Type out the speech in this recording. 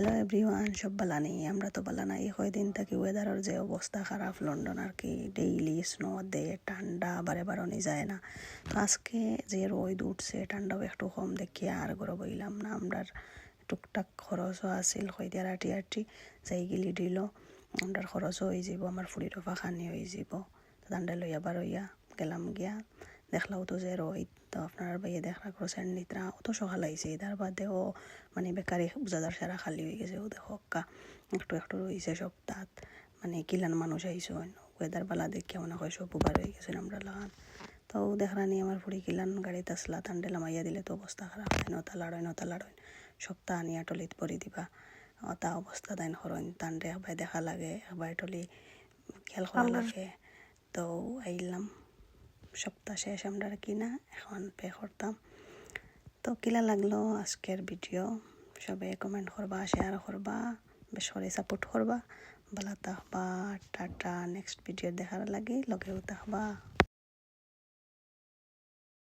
Hello everyone, সব বালা নেই? আমরা তো বালা নাই। কয়দিন থেকে ওয়েদারের যে অবস্থা খারাপ লন্ডন আর কি, ডেইলি স্নো দে, ঠান্ডা বারে বারণই যায় না। তো আজকে যে রোদ উঠছে, ঠান্ডাও একটু কম দেখি আর গরম বইলাম না। আমরার টুকটাক খরচও আসিল, কইদিয়ার আটি যাই গিলি দিল আমরার খরচও হয়ে যাব, আমার ফুড়িরও ফাঁকানি হয়ে যাব। তো ঠান্ডা লইয়া বারইয়া গেলাম গিয়া, দেখলাও তো যে রোদ। তো আপনার ভাইয়ে দেখা করছেন নিত্রা অত সকাল আইছে, তার বাদেও মানে বেকারি বুঝাদার সারা খালি হয়ে গেছে। ও দেখো একটু একটু রয়েছে সপ্তাহ, মানে কিলান মানুষ আইসো ওয়েদার বালা দেখে মনে হয় সব উবার হয়ে গেছে আমরা লাগান। তো দেখরানি আমার ফুড়ি কিলান গাড়িতে আসলা, ঠান্ডা মাইয়া দিলে তো অবস্থা খারাপ হয়, নতা লাড়য় সপ্তাহ আনিয়া টলিত পরি দিবা। তা অবস্থা দাইন হরণ টান্ডে একবার দেখা লাগে, একবার টলি খেয়াল করা লাগে। তো আইলাম সপ্তাহ শেষ আমরা কিনা এখন পে করতাম। তো কিলা লাগলো আজকের ভিডিও, সবে কমেন্ট করবা, শেয়ার করবা, বেশ করে সাপোর্ট করবা। ভালো থাকবা, টাটা। নেক্সট ভিডিও দেখার লাগে লগেও থাকবা।